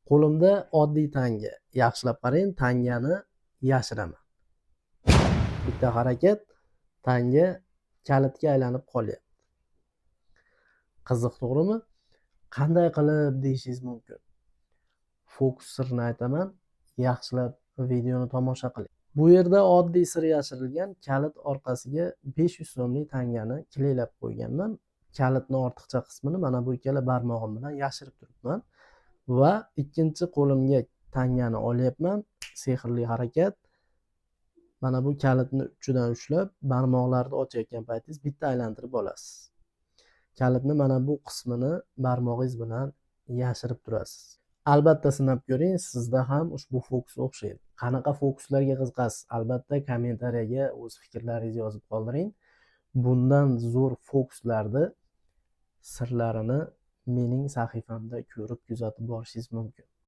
Qo'limda oddiy tanga. Yaxshilab qarang, tangani yashiraman. Bitta harakat tanga kalitga aylanib qolyapti. Qiziq, to'g'rimi? Qanday qilib deyishingiz mumkin. Fokus sirini aytaman. Yaxshilab videoni tomosha qiling. Bu yerda oddiy sir yashirilgan. Kalit orqasiga 500 so'mlik tangani kliklab qo'yganman. Kalitni ortiqcha qismini mana bu ikkala barmog'im bilan yashirib turibman va ikkinchi qo'limga tangani olyapman. Sehrli harakat. Mana bu kalitni uchidan ushlab, barmoqlarni ochayotgan paytingiz bitta aylantirib olasiz. Kalitni mana bu qismini barmog'ingiz bilan yashirib turasiz. Albatta sinab ko'ring, sizda ham ushbu fokus o'xshaydi. Qanaqa fokuslarga qiziqasiz? Albatta kommentariyaga o'z fikrlaringizni yozib qoldiring. Bundan zo'r fokuslarni sirlarini mening sahifamda ko'rib kuzatib borishingiz mumkin.